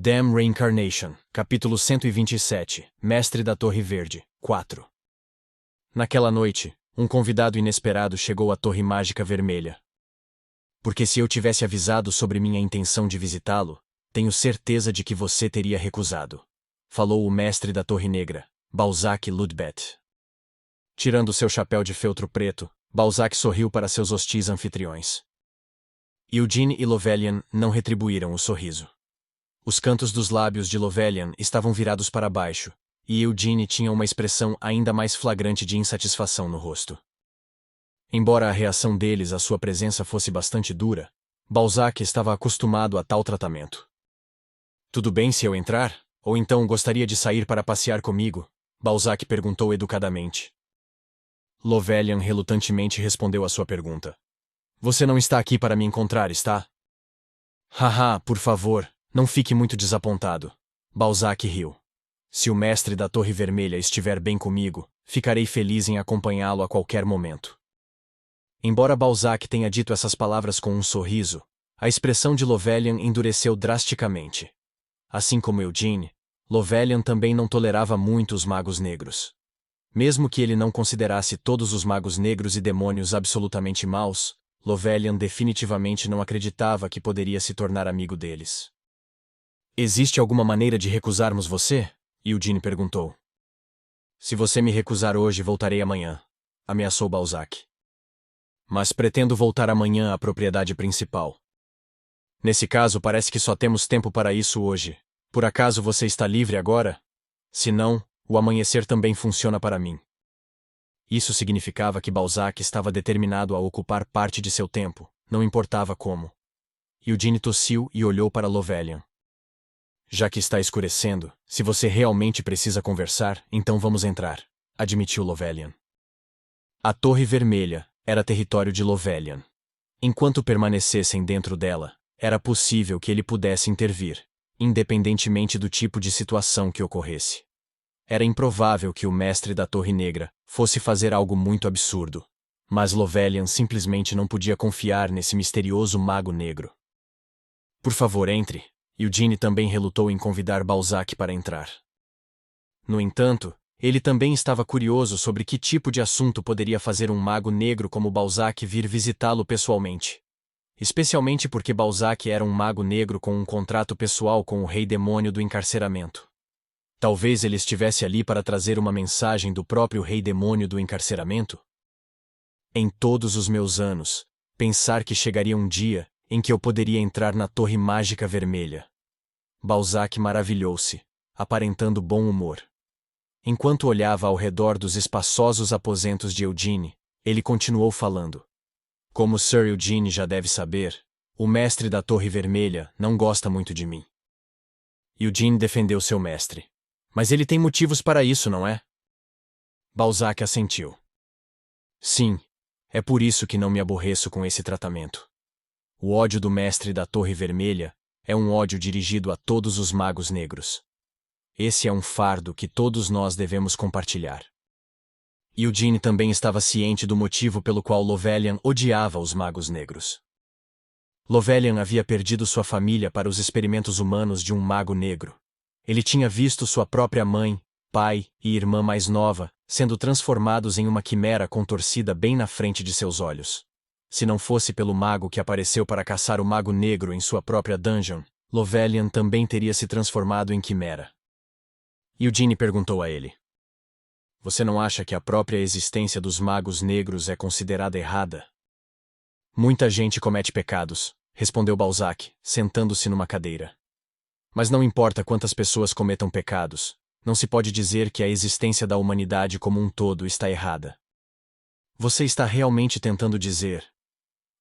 Damn Reincarnation, capítulo 127, Mestre da Torre Verde, 4. Naquela noite, um convidado inesperado chegou à Torre Mágica Vermelha. Porque se eu tivesse avisado sobre minha intenção de visitá-lo, tenho certeza de que você teria recusado. Falou o mestre da Torre Negra, Balzac Ludbeth. Tirando seu chapéu de feltro preto, Balzac sorriu para seus hostis anfitriões. Eugene e Lovelian não retribuíram o sorriso. Os cantos dos lábios de Lovelian estavam virados para baixo, e Eugene tinha uma expressão ainda mais flagrante de insatisfação no rosto. Embora a reação deles à sua presença fosse bastante dura, Balzac estava acostumado a tal tratamento. Tudo bem se eu entrar? Ou então gostaria de sair para passear comigo? Balzac perguntou educadamente. Lovelian relutantemente respondeu à sua pergunta. Você não está aqui para me encontrar, está? Haha, por favor, não fique muito desapontado. Balzac riu. Se o mestre da Torre Vermelha estiver bem comigo, ficarei feliz em acompanhá-lo a qualquer momento. Embora Balzac tenha dito essas palavras com um sorriso, a expressão de Lovelian endureceu drasticamente. Assim como Eugene, Lovelian também não tolerava muito os magos negros. Mesmo que ele não considerasse todos os magos negros e demônios absolutamente maus, Lovelian definitivamente não acreditava que poderia se tornar amigo deles. Existe alguma maneira de recusarmos você? Eugene perguntou. Se você me recusar hoje, voltarei amanhã, ameaçou Balzac. Mas pretendo voltar amanhã à propriedade principal. Nesse caso, parece que só temos tempo para isso hoje. Por acaso você está livre agora? Se não, o amanhecer também funciona para mim. Isso significava que Balzac estava determinado a ocupar parte de seu tempo, não importava como. Eugene tossiu e olhou para Lovelian. Já que está escurecendo, se você realmente precisa conversar, então vamos entrar, admitiu Lovelian. A Torre Vermelha era território de Lovelian. Enquanto permanecessem dentro dela, era possível que ele pudesse intervir, independentemente do tipo de situação que ocorresse. Era improvável que o mestre da Torre Negra fosse fazer algo muito absurdo, mas Lovelian simplesmente não podia confiar nesse misterioso mago negro. Por favor, entre. Eugene também relutou em convidar Balzac para entrar. No entanto, ele também estava curioso sobre que tipo de assunto poderia fazer um mago negro como Balzac vir visitá-lo pessoalmente. Especialmente porque Balzac era um mago negro com um contrato pessoal com o Rei Demônio do Encarceramento. Talvez ele estivesse ali para trazer uma mensagem do próprio Rei Demônio do Encarceramento? Em todos os meus anos, pensar que chegaria um dia em que eu poderia entrar na Torre Mágica Vermelha. Balzac maravilhou-se, aparentando bom humor. Enquanto olhava ao redor dos espaçosos aposentos de Eugene, ele continuou falando. Como Sir Eugene já deve saber, o mestre da Torre Vermelha não gosta muito de mim. Eugene defendeu seu mestre. Mas ele tem motivos para isso, não é? Balzac assentiu. Sim, é por isso que não me aborreço com esse tratamento. O ódio do mestre da Torre Vermelha é um ódio dirigido a todos os magos negros. Esse é um fardo que todos nós devemos compartilhar. Eugene também estava ciente do motivo pelo qual Lovelian odiava os magos negros. Lovelian havia perdido sua família para os experimentos humanos de um mago negro. Ele tinha visto sua própria mãe, pai e irmã mais nova sendo transformados em uma quimera contorcida bem na frente de seus olhos. Se não fosse pelo mago que apareceu para caçar o mago negro em sua própria dungeon, Lovelian também teria se transformado em quimera. Eugene perguntou a ele. Você não acha que a própria existência dos magos negros é considerada errada? Muita gente comete pecados, respondeu Balzac, sentando-se numa cadeira. Mas não importa quantas pessoas cometam pecados, não se pode dizer que a existência da humanidade como um todo está errada. Você está realmente tentando dizer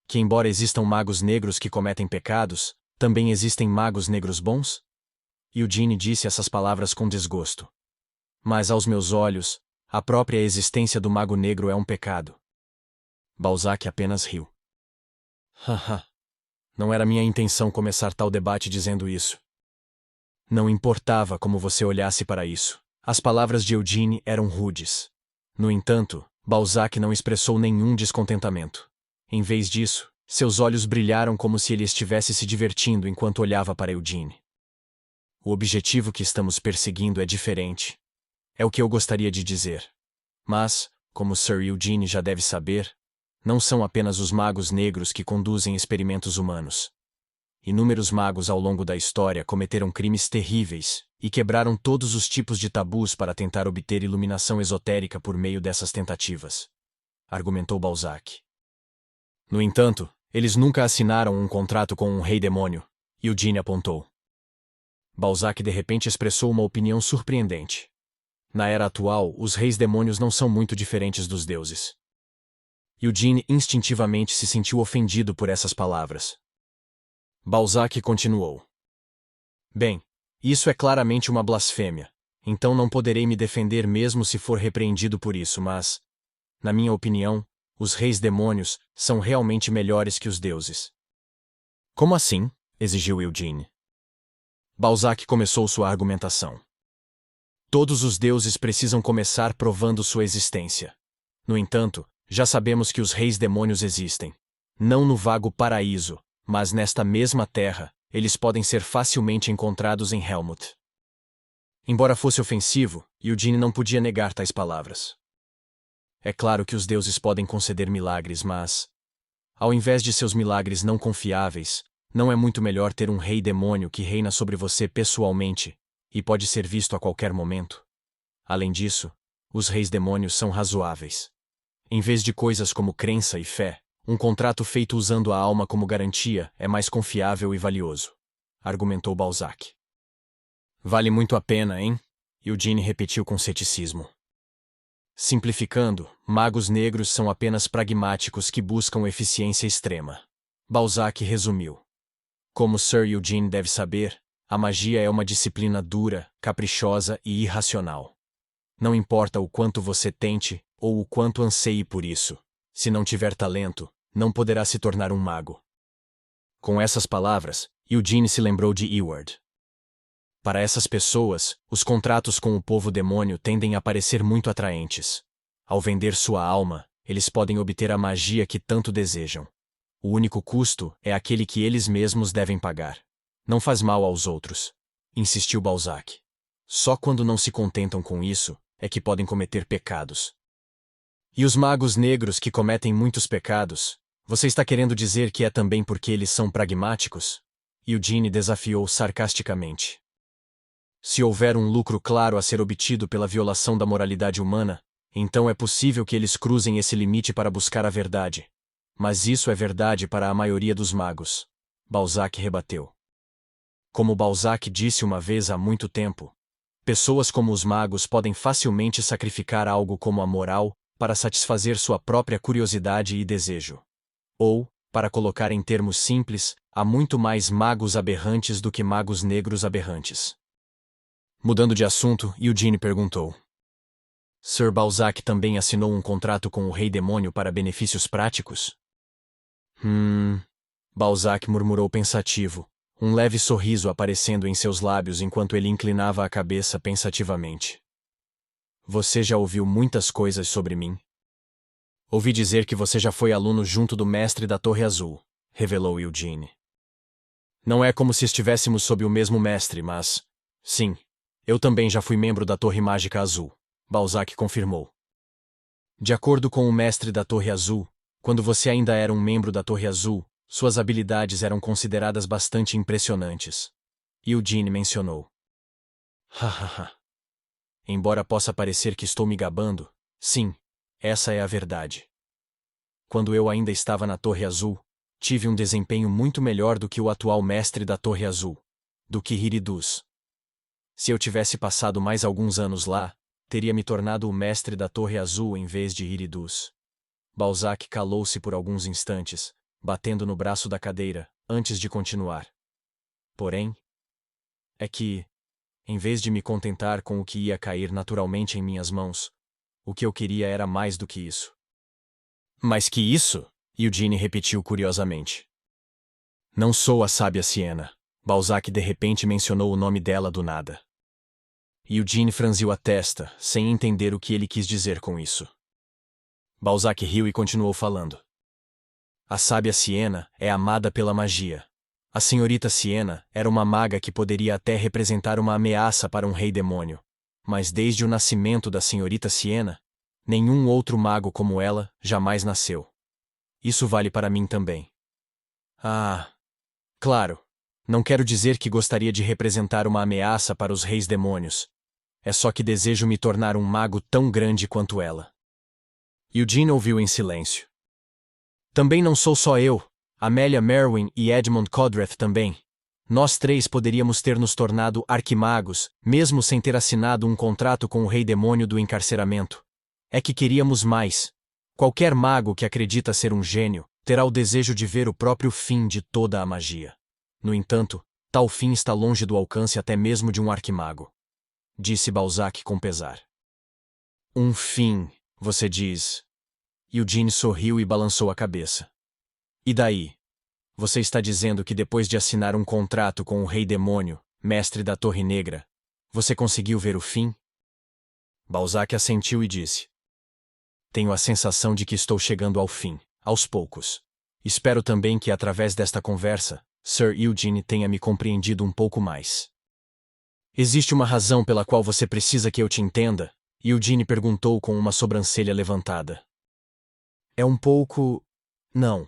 que, embora existam magos negros que cometem pecados, também existem magos negros bons? Eugene disse essas palavras com desgosto. Mas aos meus olhos, a própria existência do mago negro é um pecado. Balzac apenas riu. Haha. Não era minha intenção começar tal debate dizendo isso. Não importava como você olhasse para isso. As palavras de Eugene eram rudes. No entanto, Balzac não expressou nenhum descontentamento. Em vez disso, seus olhos brilharam como se ele estivesse se divertindo enquanto olhava para Eugene. O objetivo que estamos perseguindo é diferente. É o que eu gostaria de dizer. Mas, como Sir Eugene já deve saber, não são apenas os magos negros que conduzem experimentos humanos. Inúmeros magos ao longo da história cometeram crimes terríveis e quebraram todos os tipos de tabus para tentar obter iluminação esotérica por meio dessas tentativas, argumentou Balzac. No entanto, eles nunca assinaram um contrato com um rei demônio, Eugene apontou. Balzac de repente expressou uma opinião surpreendente. Na era atual, os reis demônios não são muito diferentes dos deuses. Eugene instintivamente se sentiu ofendido por essas palavras. Balzac continuou. Bem, isso é claramente uma blasfêmia, então não poderei me defender mesmo se for repreendido por isso, mas, na minha opinião, os reis demônios são realmente melhores que os deuses. Como assim? Exigiu Eugene. Balzac começou sua argumentação. Todos os deuses precisam começar provando sua existência. No entanto, já sabemos que os reis demônios existem. Não no vago paraíso, mas nesta mesma terra, eles podem ser facilmente encontrados em Helmut. Embora fosse ofensivo, Eugene não podia negar tais palavras. É claro que os deuses podem conceder milagres, mas, ao invés de seus milagres não confiáveis, não é muito melhor ter um rei demônio que reina sobre você pessoalmente e pode ser visto a qualquer momento? Além disso, os reis demônios são razoáveis. Em vez de coisas como crença e fé, um contrato feito usando a alma como garantia é mais confiável e valioso, argumentou Balzac. Vale muito a pena, hein? Eugene repetiu com ceticismo. Simplificando, magos negros são apenas pragmáticos que buscam eficiência extrema. Balzac resumiu. Como Sir Eugene deve saber, a magia é uma disciplina dura, caprichosa e irracional. Não importa o quanto você tente ou o quanto anseie por isso, se não tiver talento, não poderá se tornar um mago. Com essas palavras, Eugene se lembrou de Eward. Para essas pessoas, os contratos com o povo demônio tendem a parecer muito atraentes. Ao vender sua alma, eles podem obter a magia que tanto desejam. O único custo é aquele que eles mesmos devem pagar. Não faz mal aos outros, insistiu Balzac. Só quando não se contentam com isso, é que podem cometer pecados. E os magos negros que cometem muitos pecados, você está querendo dizer que é também porque eles são pragmáticos? Eugene desafiou sarcasticamente. Se houver um lucro claro a ser obtido pela violação da moralidade humana, então é possível que eles cruzem esse limite para buscar a verdade. Mas isso é verdade para a maioria dos magos, Balzac rebateu. Como Balzac disse uma vez há muito tempo, pessoas como os magos podem facilmente sacrificar algo como a moral para satisfazer sua própria curiosidade e desejo. Ou, para colocar em termos simples, há muito mais magos aberrantes do que magos negros aberrantes. Mudando de assunto, Eugene perguntou. Sir Balzac também assinou um contrato com o Rei Demônio para benefícios práticos? Balzac murmurou pensativo, um leve sorriso aparecendo em seus lábios enquanto ele inclinava a cabeça pensativamente. Você já ouviu muitas coisas sobre mim? Ouvi dizer que você já foi aluno junto do mestre da Torre Azul, revelou Eugene. Não é como se estivéssemos sob o mesmo mestre, mas... Sim, eu também já fui membro da Torre Mágica Azul, Balzac confirmou. De acordo com o mestre da Torre Azul, quando você ainda era um membro da Torre Azul, suas habilidades eram consideradas bastante impressionantes. Eugene mencionou. Hahaha. Embora possa parecer que estou me gabando, sim, essa é a verdade. Quando eu ainda estava na Torre Azul, tive um desempenho muito melhor do que o atual mestre da Torre Azul, do que Hiridus. Se eu tivesse passado mais alguns anos lá, teria me tornado o mestre da Torre Azul em vez de Hiridus. Balzac calou-se por alguns instantes, batendo no braço da cadeira, antes de continuar. Porém, é que, em vez de me contentar com o que ia cair naturalmente em minhas mãos, o que eu queria era mais do que isso. Mas que isso? Eugene repetiu curiosamente. Não sou a sábia Siena. Balzac de repente mencionou o nome dela do nada. Eugene franziu a testa, sem entender o que ele quis dizer com isso. Balzac riu e continuou falando. A sábia Siena é amada pela magia. A senhorita Siena era uma maga que poderia até representar uma ameaça para um rei demônio. Mas desde o nascimento da senhorita Siena, nenhum outro mago como ela jamais nasceu. Isso vale para mim também. Ah, claro. Não quero dizer que gostaria de representar uma ameaça para os reis demônios. É só que desejo me tornar um mago tão grande quanto ela. Eugene ouviu em silêncio. Também não sou só eu. Amelia Merwin e Edmund Codreth também. Nós três poderíamos ter nos tornado arquimagos, mesmo sem ter assinado um contrato com o rei demônio do encarceramento. É que queríamos mais. Qualquer mago que acredita ser um gênio terá o desejo de ver o próprio fim de toda a magia. No entanto, tal fim está longe do alcance até mesmo de um arquimago. Disse Balzac com pesar. Um fim, você diz. Eugene sorriu e balançou a cabeça. E daí? Você está dizendo que depois de assinar um contrato com o Rei Demônio, mestre da Torre Negra, você conseguiu ver o fim? Balzac assentiu e disse. Tenho a sensação de que estou chegando ao fim, aos poucos. Espero também que através desta conversa, Sir Eugene tenha me compreendido um pouco mais. Existe uma razão pela qual você precisa que eu te entenda? Eugene perguntou com uma sobrancelha levantada. É um pouco... Não.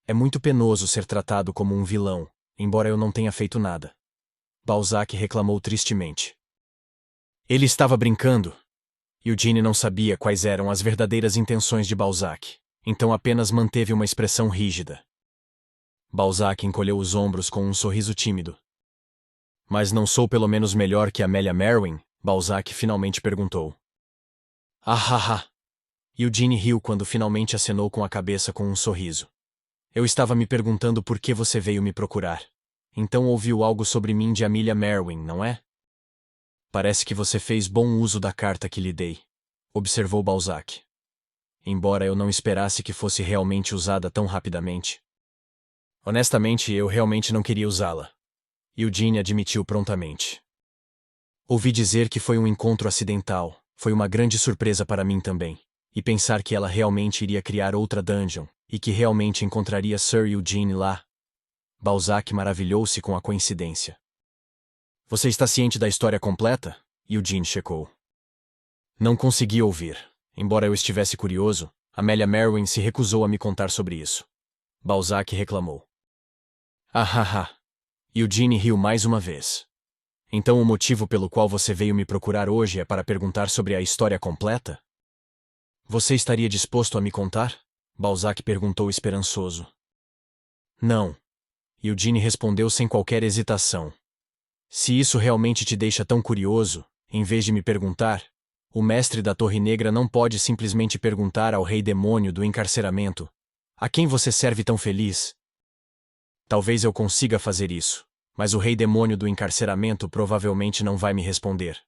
É muito penoso ser tratado como um vilão, embora eu não tenha feito nada. Balzac reclamou tristemente. Ele estava brincando. Eugene não sabia quais eram as verdadeiras intenções de Balzac, então apenas manteve uma expressão rígida. Balzac encolheu os ombros com um sorriso tímido. Mas não sou pelo menos melhor que Amelia Merwin? Balzac finalmente perguntou. Ah! Eugene riu quando finalmente acenou com a cabeça com um sorriso. Eu estava me perguntando por que você veio me procurar. Então ouviu algo sobre mim de Amelia Merwin, não é? Parece que você fez bom uso da carta que lhe dei, observou Balzac. Embora eu não esperasse que fosse realmente usada tão rapidamente. Honestamente, eu realmente não queria usá-la. Eugene admitiu prontamente. Ouvi dizer que foi um encontro acidental, foi uma grande surpresa para mim também. E pensar que ela realmente iria criar outra dungeon, e que realmente encontraria Sir Eugene lá. Balzac maravilhou-se com a coincidência. Você está ciente da história completa? Eugene checou. Não consegui ouvir. Embora eu estivesse curioso, Amelia Merwin se recusou a me contar sobre isso. Balzac reclamou. Ah! Eugene riu mais uma vez. Então o motivo pelo qual você veio me procurar hoje é para perguntar sobre a história completa? Você estaria disposto a me contar? Balzac perguntou esperançoso. Não. Eugene respondeu sem qualquer hesitação. Se isso realmente te deixa tão curioso, em vez de me perguntar, o mestre da Torre Negra não pode simplesmente perguntar ao rei demônio do encarceramento: a quem você serve tão feliz? Talvez eu consiga fazer isso, mas o rei demônio do encarceramento provavelmente não vai me responder.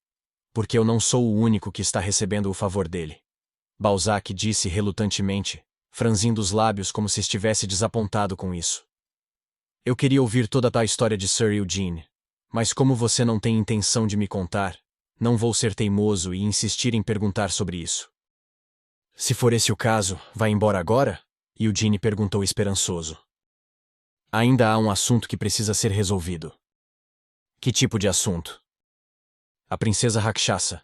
Porque eu não sou o único que está recebendo o favor dele. Balzac disse relutantemente, franzindo os lábios como se estivesse desapontado com isso. Eu queria ouvir toda a história de Sir Eugene, mas como você não tem intenção de me contar, não vou ser teimoso e insistir em perguntar sobre isso. Se for esse o caso, vai embora agora? Eugene perguntou esperançoso. Ainda há um assunto que precisa ser resolvido. Que tipo de assunto? A princesa Rakshasa.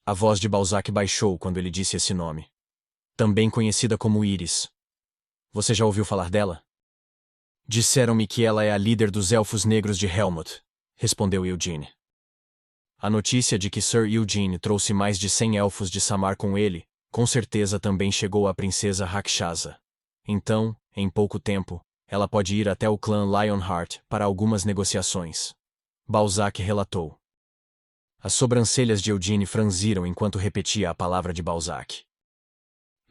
A voz de Balzac baixou quando ele disse esse nome. Também conhecida como Iris. Você já ouviu falar dela? Disseram-me que ela é a líder dos Elfos Negros de Helmut, respondeu Eugene. A notícia de que Sir Eugene trouxe mais de 100 elfos de Samar com ele, com certeza também chegou à princesa Rakshasa. Então, em pouco tempo, ela pode ir até o clã Lionheart para algumas negociações. Balzac relatou. As sobrancelhas de Eugene franziram enquanto repetia a palavra de Balzac.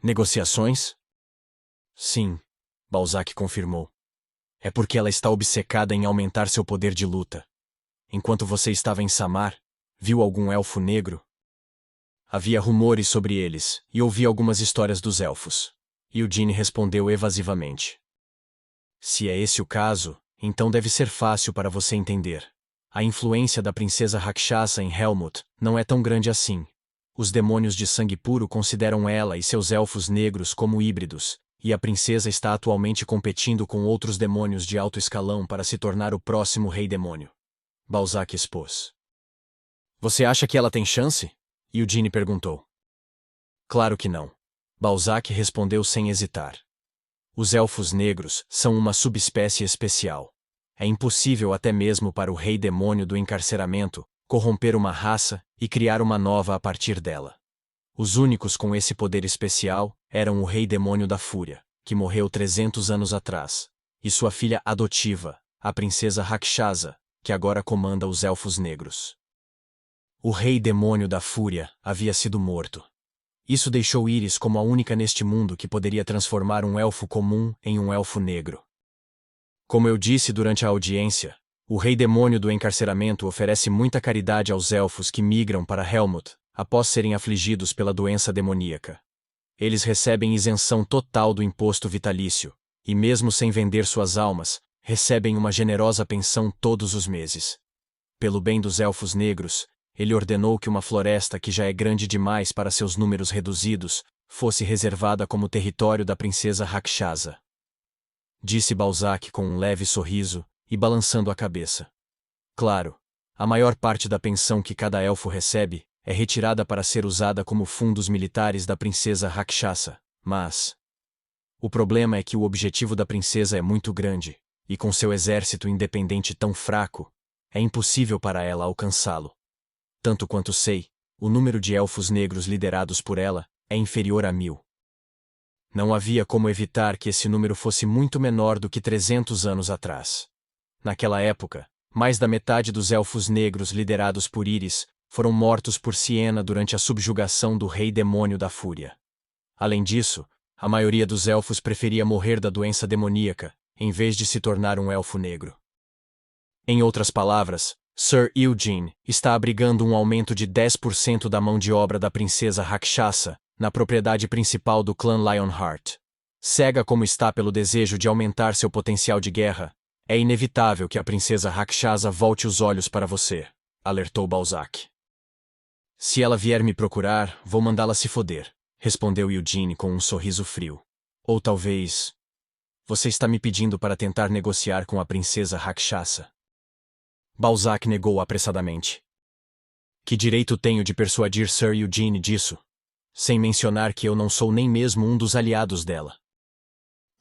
Negociações? Sim, Balzac confirmou. É porque ela está obcecada em aumentar seu poder de luta. Enquanto você estava em Samar, viu algum elfo negro? Havia rumores sobre eles, e ouvi algumas histórias dos elfos. Eugene respondeu evasivamente. Se é esse o caso, então deve ser fácil para você entender. A influência da princesa Rakshasa em Helmut não é tão grande assim. Os demônios de sangue puro consideram ela e seus elfos negros como híbridos, e a princesa está atualmente competindo com outros demônios de alto escalão para se tornar o próximo rei demônio. Balzac expôs. Você acha que ela tem chance? Eugene perguntou. Claro que não. Balzac respondeu sem hesitar. Os elfos negros são uma subespécie especial. É impossível até mesmo para o rei demônio do encarceramento corromper uma raça e criar uma nova a partir dela. Os únicos com esse poder especial eram o rei demônio da fúria, que morreu 300 anos atrás, e sua filha adotiva, a princesa Rakshasa, que agora comanda os elfos negros. O rei demônio da fúria havia sido morto. Isso deixou Iris como a única neste mundo que poderia transformar um elfo comum em um elfo negro. Como eu disse durante a audiência, o rei demônio do encarceramento oferece muita caridade aos elfos que migram para Helmut após serem afligidos pela doença demoníaca. Eles recebem isenção total do imposto vitalício, e mesmo sem vender suas almas, recebem uma generosa pensão todos os meses. Pelo bem dos elfos negros, ele ordenou que uma floresta que já é grande demais para seus números reduzidos fosse reservada como território da princesa Rakshasa. Disse Balzac com um leve sorriso e balançando a cabeça. Claro, a maior parte da pensão que cada elfo recebe é retirada para ser usada como fundos militares da princesa Rakshasa, mas o problema é que o objetivo da princesa é muito grande, e com seu exército independente tão fraco, é impossível para ela alcançá-lo. Tanto quanto sei, o número de elfos negros liderados por ela é inferior a 1000. Não havia como evitar que esse número fosse muito menor do que 300 anos atrás. Naquela época, mais da metade dos elfos negros liderados por Iris foram mortos por Siena durante a subjugação do rei demônio da fúria. Além disso, a maioria dos elfos preferia morrer da doença demoníaca, em vez de se tornar um elfo negro. Em outras palavras, Sir Eugene está abrigando um aumento de 10% da mão de obra da princesa Rakshasa na propriedade principal do clã Lionheart. Cega como está pelo desejo de aumentar seu potencial de guerra, é inevitável que a princesa Rakshasa volte os olhos para você, alertou Balzac. Se ela vier me procurar, vou mandá-la se foder, respondeu Eugene com um sorriso frio. Ou talvez... Você está me pedindo para tentar negociar com a princesa Rakshasa. Balzac negou apressadamente. Que direito tenho de persuadir Sir Eugene disso? Sem mencionar que eu não sou nem mesmo um dos aliados dela.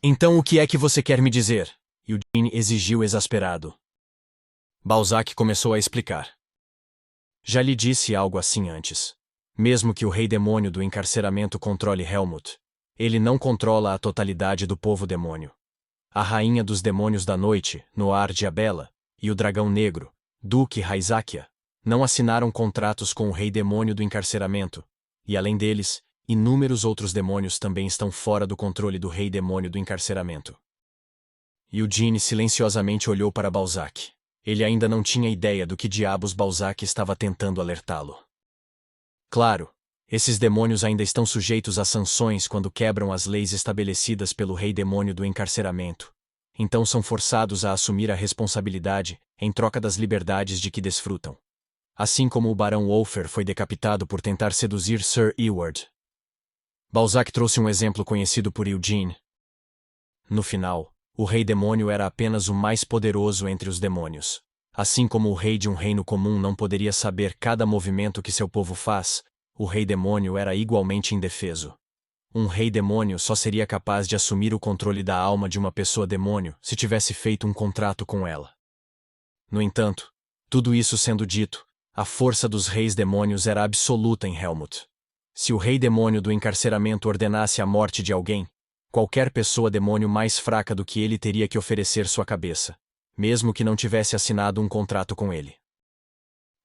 Então o que é que você quer me dizer? Eugene exigiu exasperado. Balzac começou a explicar. Já lhe disse algo assim antes. Mesmo que o rei demônio do encarceramento controle Helmut, ele não controla a totalidade do povo demônio. A rainha dos demônios da noite, Noir Diabella, e o dragão negro, Duque Raizakia, não assinaram contratos com o rei demônio do encarceramento, e além deles, inúmeros outros demônios também estão fora do controle do rei demônio do encarceramento. Eugene silenciosamente olhou para Balzac. Ele ainda não tinha ideia do que diabos Balzac estava tentando alertá-lo. Claro, esses demônios ainda estão sujeitos a sanções quando quebram as leis estabelecidas pelo rei demônio do encarceramento. Então são forçados a assumir a responsabilidade em troca das liberdades de que desfrutam. Assim como o barão Wolfer foi decapitado por tentar seduzir Sir Eward. Balzac trouxe um exemplo conhecido por Eugene. No final, o rei demônio era apenas o mais poderoso entre os demônios. Assim como o rei de um reino comum não poderia saber cada movimento que seu povo faz, o rei demônio era igualmente indefeso. Um rei demônio só seria capaz de assumir o controle da alma de uma pessoa demônio se tivesse feito um contrato com ela. No entanto, tudo isso sendo dito, a força dos reis demônios era absoluta em Helmut. Se o rei demônio do encarceramento ordenasse a morte de alguém, qualquer pessoa demônio mais fraca do que ele teria que oferecer sua cabeça, mesmo que não tivesse assinado um contrato com ele.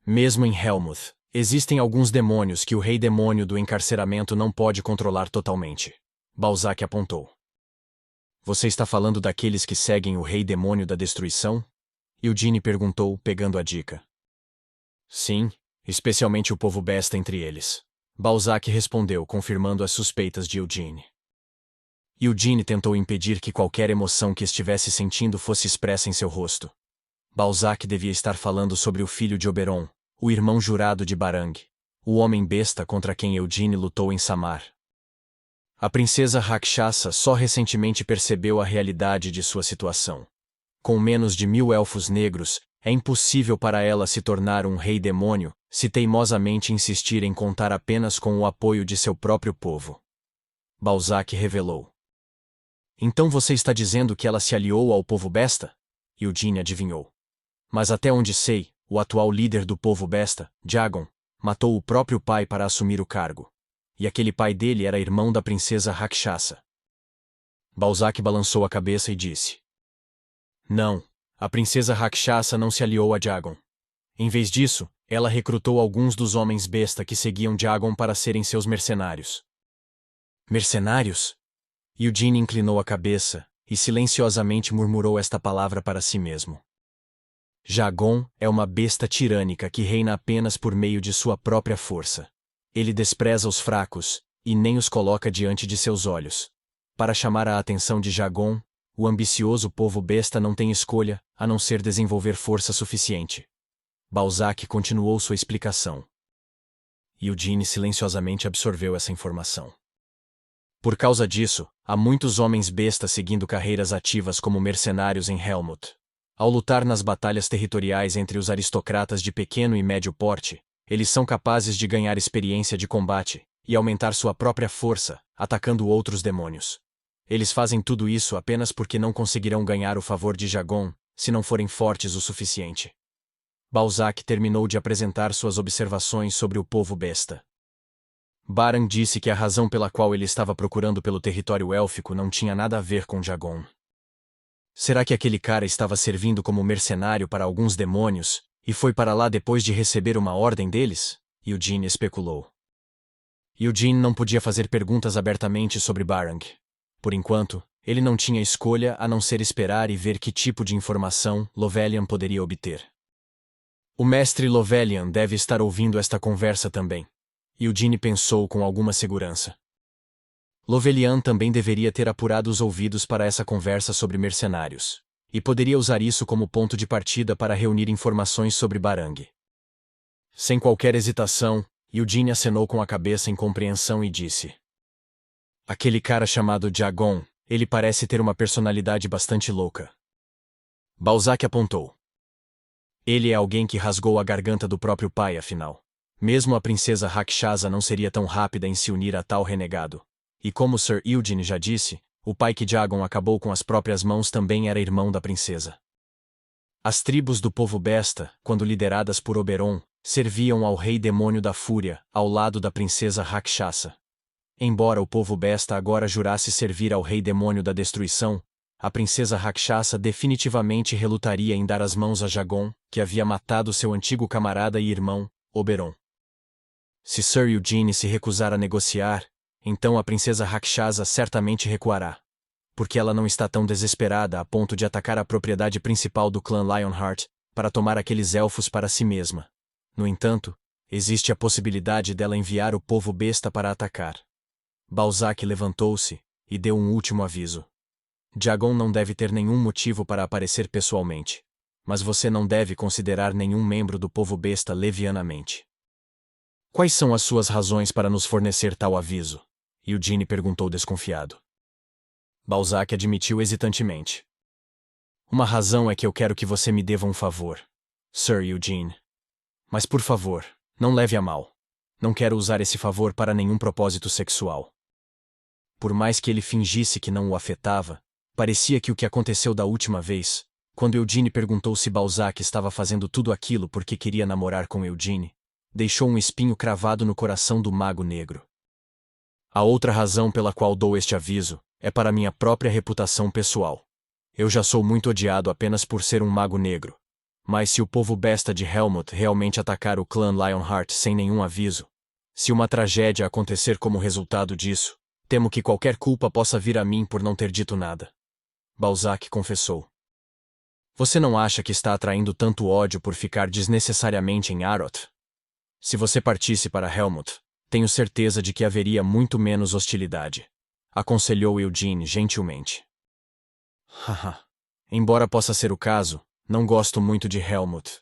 Mesmo em Helmut, existem alguns demônios que o rei demônio do encarceramento não pode controlar totalmente. Balzac apontou. Você está falando daqueles que seguem o rei demônio da destruição? Eugene perguntou, pegando a dica. Sim, especialmente o povo besta entre eles. Balzac respondeu, confirmando as suspeitas de Eugene. Eugene tentou impedir que qualquer emoção que estivesse sentindo fosse expressa em seu rosto. Balzac devia estar falando sobre o filho de Oberon, o irmão jurado de Barang, o homem besta contra quem Eugene lutou em Samar. A princesa Rakshasa só recentemente percebeu a realidade de sua situação. Com menos de 1000 elfos negros, é impossível para ela se tornar um rei demônio, se teimosamente insistir em contar apenas com o apoio de seu próprio povo. Balzac revelou. Então você está dizendo que ela se aliou ao povo besta? Eugene adivinhou. Mas até onde sei, o atual líder do povo besta, Jagon, matou o próprio pai para assumir o cargo. E aquele pai dele era irmão da princesa Rakshasa. Balzac balançou a cabeça e disse. Não, a princesa Rakshasa não se aliou a Jagon. Em vez disso, ela recrutou alguns dos homens besta que seguiam Jagon para serem seus mercenários. Mercenários? Eugene inclinou a cabeça e silenciosamente murmurou esta palavra para si mesmo. Jagon é uma besta tirânica que reina apenas por meio de sua própria força. Ele despreza os fracos e nem os coloca diante de seus olhos. Para chamar a atenção de Jagon, o ambicioso povo besta não tem escolha a não ser desenvolver força suficiente. Balzac continuou sua explicação. Eugene silenciosamente absorveu essa informação. Por causa disso, há muitos homens bestas seguindo carreiras ativas como mercenários em Helmut. Ao lutar nas batalhas territoriais entre os aristocratas de pequeno e médio porte, eles são capazes de ganhar experiência de combate e aumentar sua própria força, atacando outros demônios. Eles fazem tudo isso apenas porque não conseguirão ganhar o favor de Jagon, se não forem fortes o suficiente. Balzac terminou de apresentar suas observações sobre o povo besta. Baran disse que a razão pela qual ele estava procurando pelo território élfico não tinha nada a ver com Jagon. Será que aquele cara estava servindo como mercenário para alguns demônios, e foi para lá depois de receber uma ordem deles? Eugene especulou. Eugene não podia fazer perguntas abertamente sobre Barang. Por enquanto, ele não tinha escolha a não ser esperar e ver que tipo de informação Lovelian poderia obter. O mestre Lovelian deve estar ouvindo esta conversa também. Eugene pensou com alguma segurança. Lovelian também deveria ter apurado os ouvidos para essa conversa sobre mercenários, e poderia usar isso como ponto de partida para reunir informações sobre Barang. Sem qualquer hesitação, Eugene acenou com a cabeça em compreensão e disse. Aquele cara chamado Jagon, ele parece ter uma personalidade bastante louca. Balzac apontou. Ele é alguém que rasgou a garganta do próprio pai, afinal. Mesmo a princesa Rakshasa não seria tão rápida em se unir a tal renegado. E como Sir Eugene já disse, o pai que Jagon acabou com as próprias mãos também era irmão da princesa. As tribos do povo besta, quando lideradas por Oberon, serviam ao rei demônio da fúria, ao lado da princesa Rakshasa. Embora o povo besta agora jurasse servir ao rei demônio da destruição, a princesa Rakshasa definitivamente relutaria em dar as mãos a Jagon, que havia matado seu antigo camarada e irmão, Oberon. Se Sir Eugene se recusar a negociar, então a princesa Rakshasa certamente recuará, porque ela não está tão desesperada a ponto de atacar a propriedade principal do clã Lionheart para tomar aqueles elfos para si mesma. No entanto, existe a possibilidade dela enviar o povo besta para atacar. Balzac levantou-se e deu um último aviso. Jagon não deve ter nenhum motivo para aparecer pessoalmente, mas você não deve considerar nenhum membro do povo besta levianamente. Quais são as suas razões para nos fornecer tal aviso? Eugene perguntou desconfiado. Balzac admitiu hesitantemente. Uma razão é que eu quero que você me deva um favor, Sir Eugene. Mas por favor, não leve a mal. Não quero usar esse favor para nenhum propósito sexual. Por mais que ele fingisse que não o afetava, parecia que o que aconteceu da última vez, quando Eugene perguntou se Balzac estava fazendo tudo aquilo porque queria namorar com Eugene, deixou um espinho cravado no coração do mago negro. A outra razão pela qual dou este aviso é para minha própria reputação pessoal. Eu já sou muito odiado apenas por ser um mago negro. Mas se o povo besta de Helmut realmente atacar o clã Lionheart sem nenhum aviso, se uma tragédia acontecer como resultado disso, temo que qualquer culpa possa vir a mim por não ter dito nada. Balzac confessou. Você não acha que está atraindo tanto ódio por ficar desnecessariamente em Aroth? Se você partisse para Helmut, tenho certeza de que haveria muito menos hostilidade, aconselhou Eugene gentilmente. Haha. Embora possa ser o caso, não gosto muito de Helmut,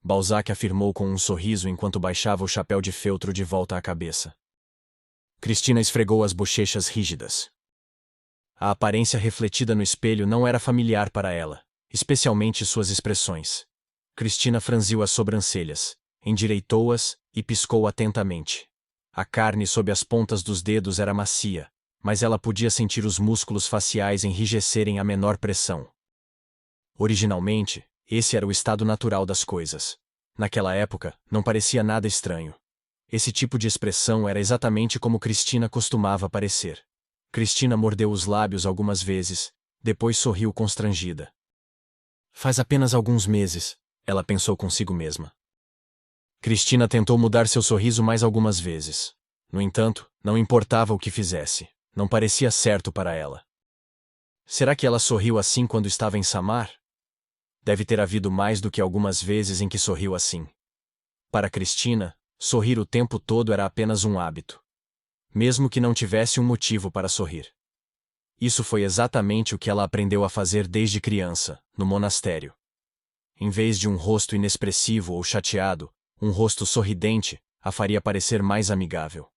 Balzac afirmou com um sorriso enquanto baixava o chapéu de feltro de volta à cabeça. Cristina esfregou as bochechas rígidas. A aparência refletida no espelho não era familiar para ela, especialmente suas expressões. Cristina franziu as sobrancelhas, endireitou-as e piscou atentamente. A carne sob as pontas dos dedos era macia, mas ela podia sentir os músculos faciais enrijecerem à menor pressão. Originalmente, esse era o estado natural das coisas. Naquela época, não parecia nada estranho. Esse tipo de expressão era exatamente como Cristina costumava parecer. Cristina mordeu os lábios algumas vezes, depois sorriu constrangida. Faz apenas alguns meses, ela pensou consigo mesma. Cristina tentou mudar seu sorriso mais algumas vezes. No entanto, não importava o que fizesse, não parecia certo para ela. Será que ela sorriu assim quando estava em Samar? Deve ter havido mais do que algumas vezes em que sorriu assim. Para Cristina, sorrir o tempo todo era apenas um hábito. Mesmo que não tivesse um motivo para sorrir. Isso foi exatamente o que ela aprendeu a fazer desde criança, no monastério. Em vez de um rosto inexpressivo ou chateado, um rosto sorridente a faria parecer mais amigável.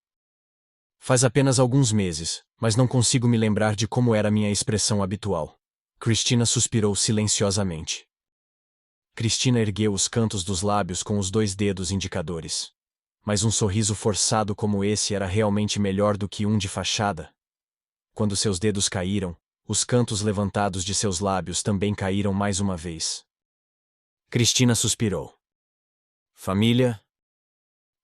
Faz apenas alguns meses, mas não consigo me lembrar de como era minha expressão habitual. Cristina suspirou silenciosamente. Cristina ergueu os cantos dos lábios com os 2 dedos indicadores. Mas um sorriso forçado como esse era realmente melhor do que um de fachada. Quando seus dedos caíram, os cantos levantados de seus lábios também caíram mais uma vez. Cristina suspirou. Família?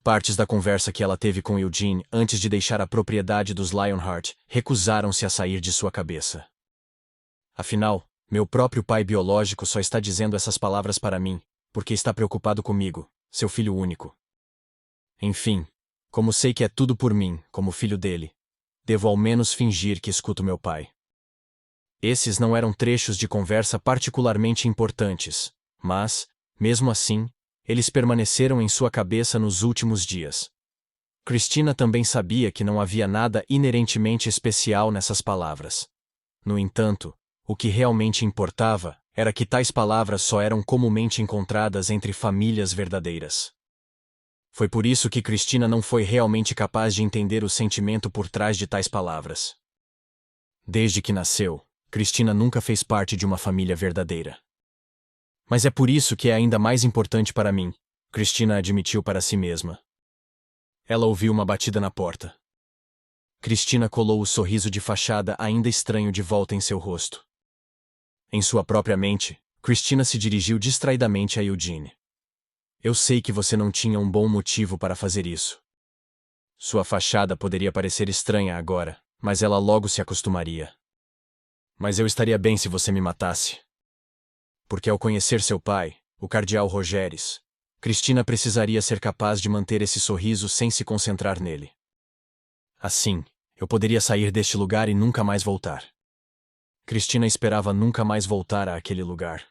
Partes da conversa que ela teve com Eugene antes de deixar a propriedade dos Lionheart recusaram-se a sair de sua cabeça. Afinal, meu próprio pai biológico só está dizendo essas palavras para mim, porque está preocupado comigo, seu filho único. Enfim, como sei que é tudo por mim, como filho dele, devo ao menos fingir que escuto meu pai. Esses não eram trechos de conversa particularmente importantes, mas, mesmo assim, eles permaneceram em sua cabeça nos últimos dias. Cristina também sabia que não havia nada inerentemente especial nessas palavras. No entanto, o que realmente importava era que tais palavras só eram comumente encontradas entre famílias verdadeiras. Foi por isso que Cristina não foi realmente capaz de entender o sentimento por trás de tais palavras. Desde que nasceu, Cristina nunca fez parte de uma família verdadeira. Mas é por isso que é ainda mais importante para mim, Cristina admitiu para si mesma. Ela ouviu uma batida na porta. Cristina colou o sorriso de fachada ainda estranho de volta em seu rosto. Em sua própria mente, Cristina se dirigiu distraidamente a Eugene. Eu sei que você não tinha um bom motivo para fazer isso. Sua fachada poderia parecer estranha agora, mas ela logo se acostumaria. Mas eu estaria bem se você me matasse. Porque ao conhecer seu pai, o cardeal Rogéries, Cristina precisaria ser capaz de manter esse sorriso sem se concentrar nele. Assim, eu poderia sair deste lugar e nunca mais voltar. Cristina esperava nunca mais voltar àquele lugar.